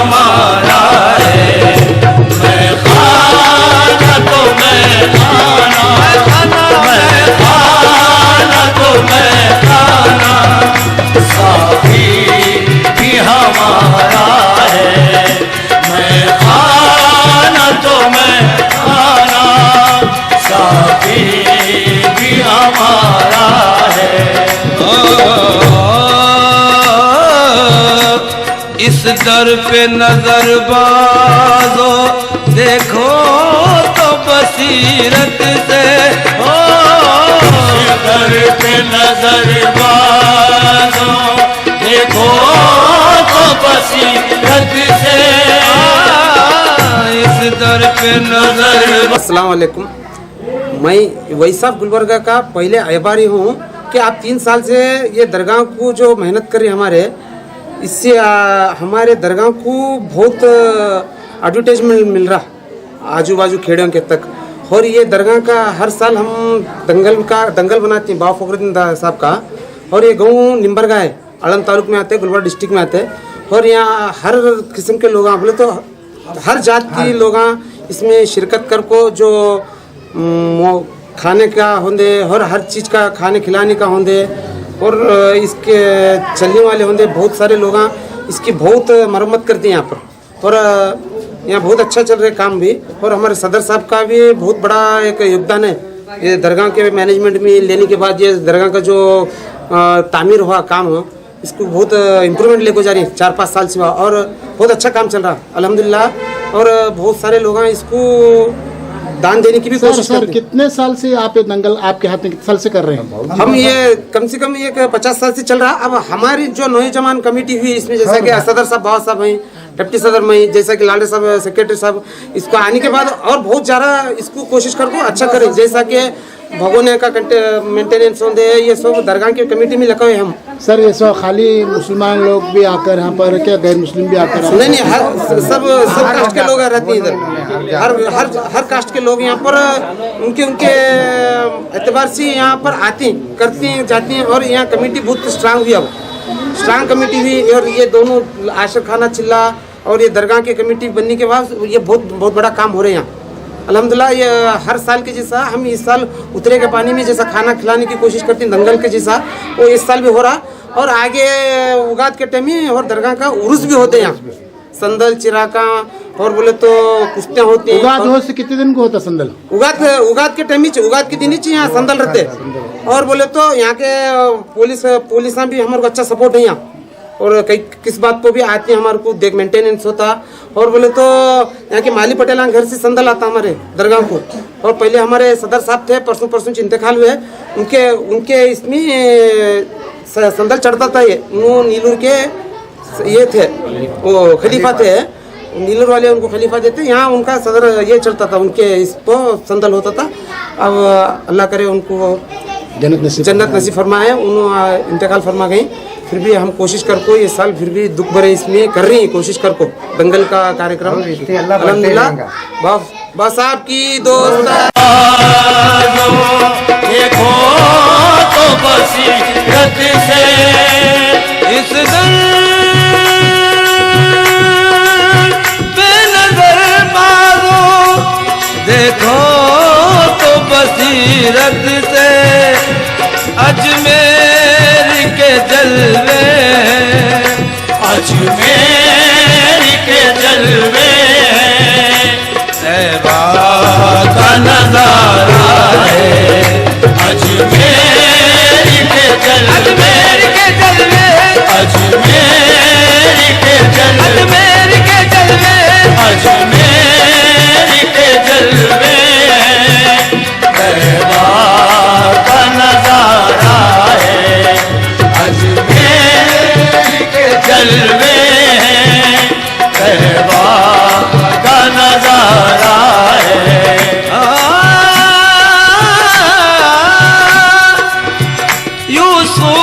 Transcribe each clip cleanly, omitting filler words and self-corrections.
हमारा है। मैं खाना तो मैं खाना, मैं खाना तो मैं खाना, साथी भी हमारा है। मैं खाना तो मैं खाना, साथी भी हमारा है। इस दर पे नजर बाजो देखो तो बसीरत से, ओ इस दर पे नजर बाजो देखो तो बसीरत से, इस दर पे नजर। अस्सलाम वालेकुम। मैं वैसाफ गुलबर्गा का पहले अहबारी हूँ कि आप 3 साल से ये दरगाह को जो मेहनत करी हमारे, इससे हमारे दरगाह को बहुत एडवर्टाइजमेंट मिल रहा आजू बाजू खेड़ों के तक। और ये दरगाह का हर साल हम दंगल बनाते हैं बाबा फखरुद्दीन साहब का। और ये गाँव निम्बरगा है, आलम तालुक में आते हैं, गुलबर्गा डिस्ट्रिक्ट में आते हैं। और यहाँ हर किस्म के लोग बोले तो हर जात के लोग इसमें शिरकत कर को जो खाने का होंदे और हर चीज़ का खाने खिलाने का होंदे और इसके चलने वाले होंदे। बहुत सारे लोग इसकी बहुत मरम्मत करते हैं यहाँ पर। और यहाँ बहुत अच्छा चल रहा है काम भी। और हमारे सदर साहब का भी बहुत बड़ा एक योगदान है ये दरगाह के मैनेजमेंट में लेने के बाद। ये दरगाह का जो तामीर हुआ काम हो, इसको बहुत इम्प्रूवमेंट लेके जा रही है 4-5 साल से, और बहुत अच्छा काम चल रहा अल्हम्दुलिल्लाह। और बहुत सारे लोग इसको दान देने की भी कोशिश करते हैं। कितने साल से आप ये दंगल आपके हाथ में कितने साल से कर रहे हैं? हम ये कम से कम 50 साल से चल रहा। अब हमारी जो नौजवान कमेटी हुई इसमें जैसा कि सदर साहब बाबा साहब हैं, डिप्टी सदर में जैसा कि लाडे साहब सेक्रेटरी साहब, इसको आने के बाद और बहुत ज़्यादा इसको कोशिश करको अच्छा करें। जैसा कि भगोने का मेंटेनेंस होंगे, ये सब दरगाह की कमेटी में लगे हुए हम। सर ये सब खाली मुसलमान लोग भी आकर यहाँ पर, क्या गैर मुस्लिम भी आकर? नहीं, हर सब कास्ट के लोग रहते हैं इधर। हर कास्ट के लोग यहाँ पर उनके एतबार से यहाँ पर आते हैं, करते हैं, जाते हैं। और यहाँ कमेटी बहुत स्ट्रांग हुई, अब स्ट्रांग कमेटी हुई। और ये दोनों आशर खाना चिल्ला और ये दरगाह की कमेटी बनने के बाद ये बहुत बड़ा काम हो रहा है यहाँ अल्हम्दुलिल्लाह। ये हर साल के जैसा हम इस साल उतरे के पानी में जैसा खाना खिलाने की कोशिश करते हैं दंगल के जैसा, वो इस साल भी हो रहा। और आगे उगाद के टाइम में और दरगाह का उर्स भी होते हैं यहाँ, संदल चिराका और बोले तो कुश्तियाँ होती हैं। उगाद हो से कितने दिन को होता संदल? उगाद के टाइम उगाद के दिन ही यहाँ संदल रहते। और बोले तो यहाँ के पुलिस भी हमारे को अच्छा सपोर्ट है यहाँ। और कई किस बात को भी आते हैं, हमारे को देख मेंटेनेंस होता। और बोले तो यहाँ के माली पटेल घर से संदल आता हमारे दरगाह को। और पहले हमारे सदर साहब थे, परसों इंतकाल हुए, उनके इसमें संदल चढ़ता था। ये नीलूर के ये थे, वो खलीफा थे, नीलूर वाले उनको खलीफा देते। यहाँ उनका सदर ये चढ़ता था, उनके इसको संदल होता था। अब अल्लाह करे उनको जन्नत नसीब फरमाए, उन्होंने इंतकाल फरमा गई। फिर भी हम कोशिश करको ये साल फिर भी दुख भरे इसमें कर रही है कोशिश करको दंगल का कार्यक्रम अल्हम्दुलिल्लाह। बस आपकी दोस्त देखो तो बसीरत से, इस दर पे नजर मारो देखो तो बसीरत से, अजमेर के जलवे, अजमेर के जलवे, तैबा का नजारा है। अजमेर के जलवे, अजमेर के जलवे, अजमेर के जलवे, अजमेर के जलवे, तैबा का नजारा है। जलवे तैबा का नजारा है। यूसुफ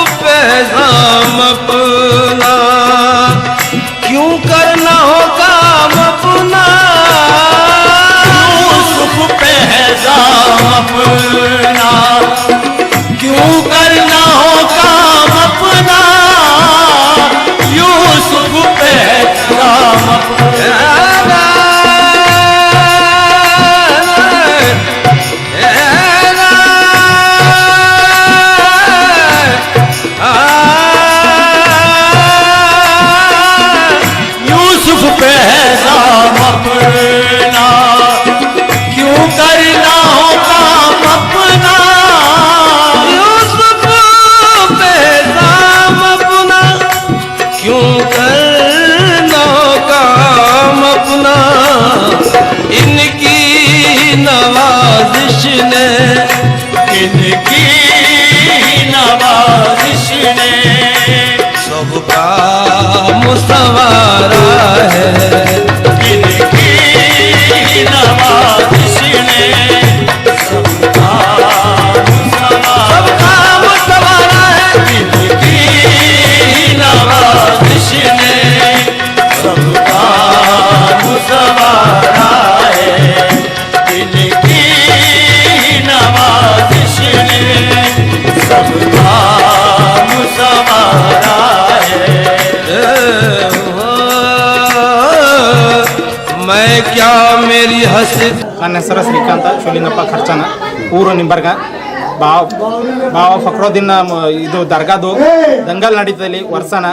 क्या मेरी हस्ती। ನನ್ನ ಹೆಸರು ಶ್ರೀಕಾಂತ ಶಿವಲಿಂಗಪ್ಪ ಖರ್ಚನ, ಊರು ನಿಂಬರ್ಗ. ಬಾವ ಫಕ್ರೋದಿನ್ ಇದು ದರ್ಗಾದು ದಂಗಲ್ ನಡೀತದಲ್ಲಿ ವರ್ಷನ.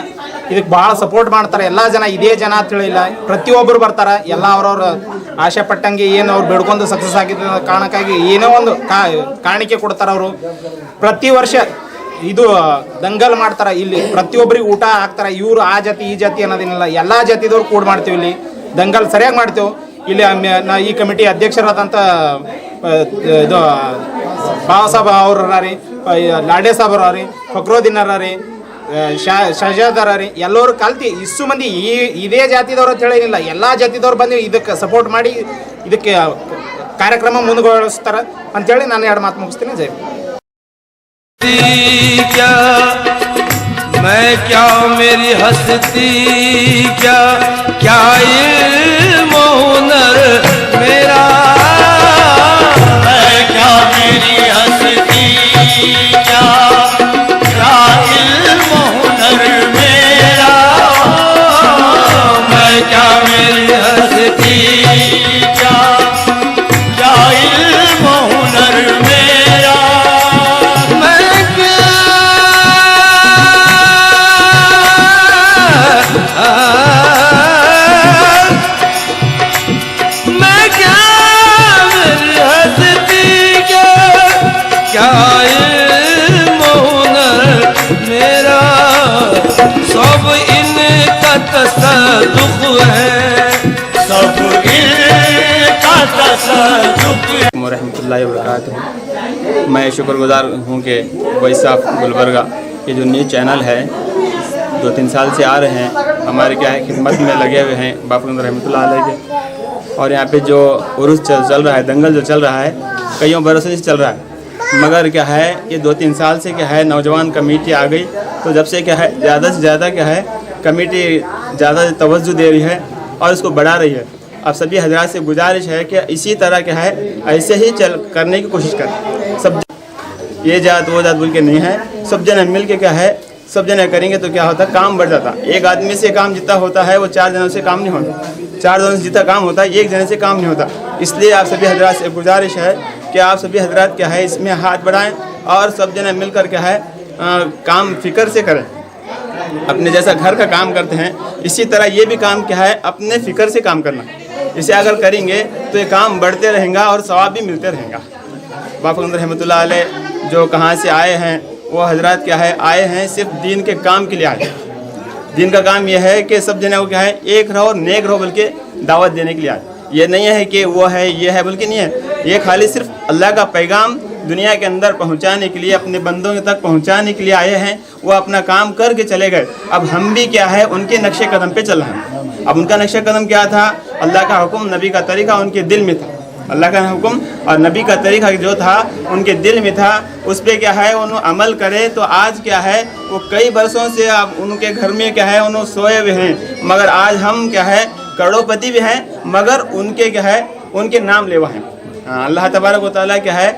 ಇದಕ್ಕೆ ಭಾಳ ಸಪೋರ್ಟ್ ಮಾಡ್ತಾರೆ ಎಲ್ಲ ಜನ. ಇದೇ ಜನ ಅಂತ ಹೇಳಿಲ್ಲ, ಪ್ರತಿಯೊಬ್ಬರು ಬರ್ತಾರೆ. ಎಲ್ಲ ಅವ್ರವ್ರ ಆಶೆ ಪಟ್ಟಂಗೆ ಏನು ಅವ್ರು ಬೇಡ್ಕೊಂಡು ಸಕ್ಸಸ್ ಆಗಿದ್ದ ಕಾರಣಕ್ಕಾಗಿ ಏನೋ ಒಂದು ಕಾಣಿಕೆ ಕೊಡ್ತಾರೆ ಅವರು. ಪ್ರತಿ ವರ್ಷ ಇದು ದಂಗಲ್ ಮಾಡ್ತಾರೆ. ಇಲ್ಲಿ ಪ್ರತಿಯೊಬ್ಬರಿಗೆ ಊಟ ಹಾಕ್ತಾರೆ. ಇವರು ಆ ಜಾತಿ ಈ ಜಾತಿ ಅನ್ನೋದೇನಿಲ್ಲ, ಎಲ್ಲ ಜಾತಿದವ್ರು ಕೂಡ ಮಾಡ್ತೀವಿ. ಇಲ್ಲಿ ದಂಗಲ್ ಸರಿಯಾಗಿ ಮಾಡ್ತೇವೆ. ಇಲ್ಲಿ ಈ ಕಮಿಟಿ ಅಧ್ಯಕ್ಷರಾದಂಥ ಇದು ಬಾಬಾ ಸಾಬ್ ಅವ್ರ ರೀ, ಲಾಡೆ ಸಾಬ್ ಅವ್ರ ರೀ, ಫಕ್ರೋದಿನ್ ರೀ, ಶಹಜಾದರ ರೀ, ಎಲ್ಲರೂ ಕಲ್ತಿ ಇಷ್ಟು ಮಂದಿ ಇದೇ ಜಾತಿದವ್ರು ಅಂತ ಹೇಳೇನಿಲ್ಲ, ಎಲ್ಲ ಜಾತಿದವ್ರು ಬಂದು ಇದಕ್ಕೆ ಸಪೋರ್ಟ್ ಮಾಡಿ ಇದಕ್ಕೆ ಕಾರ್ಯಕ್ರಮ ಮುಂದುವರಿಸ್ತಾರೆ ಅಂತೇಳಿ ನಾನು ಎರಡು ಮಾತು ಮುಗಿಸ್ತೀನಿ. ಜೈ क्या मैं क्या मेरी हस्ती, क्या क्या इल्म हुनर मेरा, मैं क्या मेरी हस्ती, क्या क्या इल्म हुनर मेरा, मैं क्या मेरी हस्ती, क्या क्या इल्म हुनर मेरा, सब इनका तसल्लुक है, सब इनका तसल्लुक है। रहमतुल्लाहि व बरकातुहू। मैं शुक्रगुजार हूँ कि वॉइस ऑफ गुलबर्गा ये जो न्यूज़ चैनल है 2-3 साल से आ रहे हैं, हमारे क्या है खिदमत में लगे हुए हैं बापू रहमतुल्लाह अलैह के। और यहाँ पे जो उर्स चल रहा है, दंगल जो चल रहा है, कईयों बरसों से चल रहा है, मगर क्या है ये 2-3 साल से क्या है नौजवान कमेटी आ गई, तो जब से क्या है ज़्यादा से ज़्यादा क्या है कमेटी ज़्यादा तवज्जो दे रही है और इसको बढ़ा रही है। अब सभी हजरात से गुजारिश है कि इसी तरह क्या है ऐसे ही चल करने की कोशिश करें। सब ये जात वो जात बोल के नहीं है, सब जने मिल के क्या है सब जने करेंगे तो क्या होता है काम बढ़ जाता। एक आदमी से काम जितना होता है वो 4 जनों से काम नहीं होता, 4 जनों से जितना काम होता है 1 जने से काम नहीं होता। इसलिए आप सभी हजरात से गुजारिश है कि आप सभी हजरात क्या है इसमें हाथ बढ़ाएं और सब जने मिलकर क्या है काम फिक्र से करें। अपने जैसा घर का काम करते हैं इसी तरह ये भी काम क्या है अपने फिक्र से काम करना। इसे अगर करेंगे तो ये काम बढ़ते रहेगा और सवाब भी मिलते रहेगा। बापू रहमतुल्लाह अलैह जो कहाँ से आए हैं वो हजरात क्या है आए हैं सिर्फ दीन के काम के लिए आए। दीन का काम यह है कि सब जने को क्या है एक रहो और नेक रहो बल्कि दावत देने के लिए आए। ये नहीं है कि वो है ये है बल्कि नहीं है, ये खाली सिर्फ अल्लाह का पैगाम दुनिया के अंदर पहुंचाने के लिए अपने बंदों तक पहुंचाने के लिए आए हैं। वो अपना काम करके चले गए। अब हम भी क्या है उनके नक्शे कदम पे चल रहे हैं। अब उनका नक्शा कदम क्या था? अल्लाह का हुक्म नबी का तरीका उनके दिल में था। अल्लाह का हुक्म और नबी का तरीका जो था उनके दिल में था, उस पर क्या है उन्होंने अमल करे तो आज क्या है वो कई बरसों से अब उनके घर में क्या है उन्होंने सोए हुए हैं, मगर आज हम क्या है करोड़पति भी हैं मगर उनके क्या है उनके नाम लेवा हैं। अल्लाह तबारक व तआला क्या है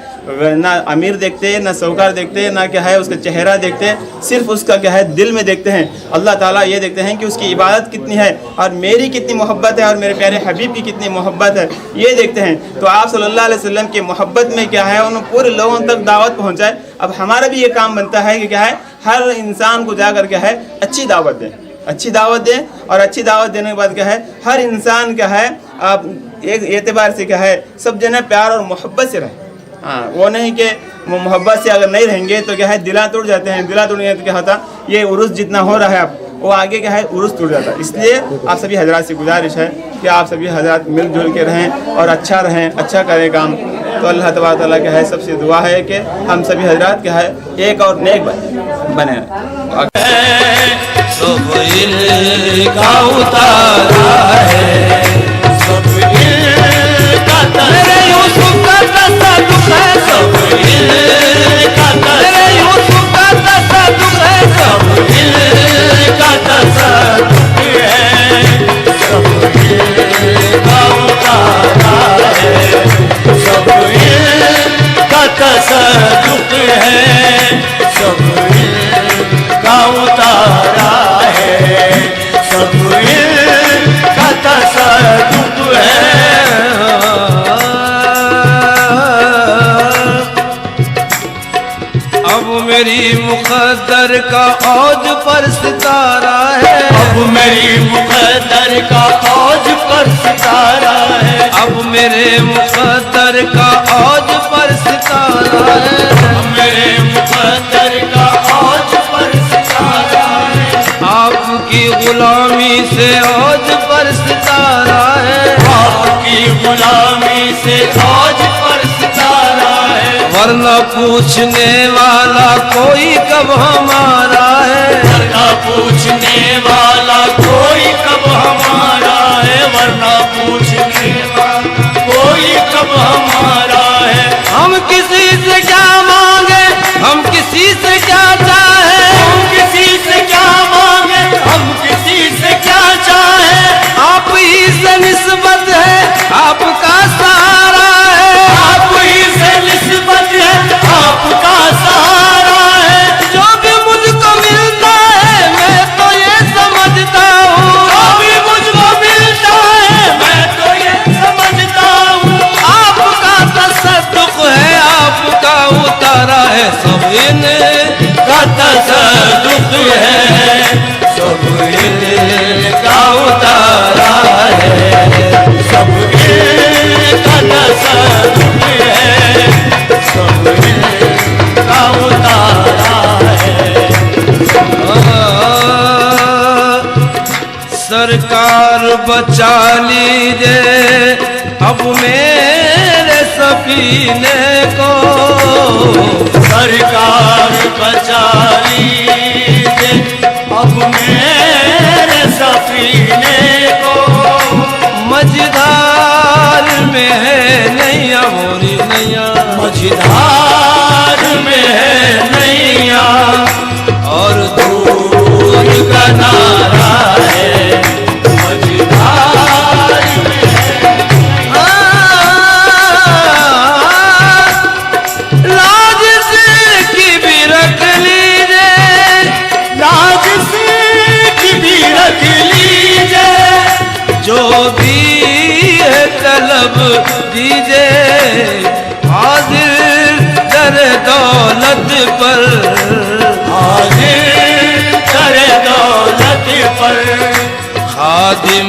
ना अमीर देखते ना सौकार देखते ना क्या है उसका चेहरा देखते, सिर्फ उसका क्या है दिल में देखते हैं। अल्लाह ताला ये देखते हैं कि उसकी इबादत कितनी है और मेरी कितनी मोहब्बत है और मेरे प्यारे हबीब की कितनी मोहब्बत है ये देखते हैं। तो आप सल्लल्लाहु अलैहि वसल्लम की मोहब्बत में क्या है उन्हें पूरे लोगों तक दावत पहुँचाए। अब हमारा भी ये काम बनता है कि क्या है हर इंसान को जाकर क्या है अच्छी दावत दें, अच्छी दावत दें और अच्छी दावत देने के बाद क्या है हर इंसान क्या है आप एक एतबार से क्या है सब जने प्यार और मोहब्बत से रहे। हाँ वो नहीं कि वो मोहब्बत से अगर नहीं रहेंगे तो क्या है दिला टूट जाते हैं, दिला टूटेंगे तो क्या होता ये उर्स जितना हो रहा है अब वो आगे क्या है उर्स टूट जाता है। इसलिए आप सभी हजरात से गुजारिश है कि आप सभी हजरात मिलजुल के रहें और अच्छा रहें, अच्छा करें काम। तो अल्लाह तबारक तआला क्या है सबसे दुआ है कि हम सभी हजरात क्या है एक और नेक बने। सब इनका उतारा है, सब इनका मेरे यूसुफ का तसल्लुक है, सब इनका मेरे यूसुफ का तसल्लुक है, सब इनका तसल्लुक है, सब इनका उतारा है, सब इनका तसल्लुक है, सब इनका उतारा है, सब इनका तसल्लुक है। का औज पर सितारा है, अब मेरी मुकद्दर का औज पर सितारा है, अब मेरे मुकद्दर का औज पर सितारा है, अब मेरे मुकद्दर का औज पर सितारा है, आपकी गुलामी से औज पर सितारा है, आपकी गुलामी से औज पर सितारा है, वरना पूछने वाला कोई कब हमारा है, वरना पूछने वाला कोई कब हमारा है, वरना पूछने वाला कोई कब हमारा है। हम किसी से क्या मांगे, हम किसी से क्या चाहे, हम किसी से क्या मांगे, हम किसी से क्या चाहे, आप ही से निस्बत है, आपका सहारा है, आप ही से निस्बत है, आपका सहारा है, जो भी मुझको मिलता है मैं तो ये समझता हूँ, जो भी मुझको मिलता है मैं तो ये समझता हूँ, आपका तसद्दुक है, आपका उतारा है, सब इनका तसद्दुक है, सब इनका उतारा है, सब इनका तसद्दुक है, सब इनका उतारा है। सरकार बचा लीजिए अब मेरे सफीने को, सरकार बचा लीजिए अब मेरे सफीने को, मझधार में है नैया मोरी नैया, मझधार में है नैया और दूर का नारा है, मझधार में लाज से की भी रख लीजिए, लाज से की भी रख लीजिए, जो भी है तलब दीजिए, हाजिर दर दौलत पर, हाजिर करे दौलत पर, खादिम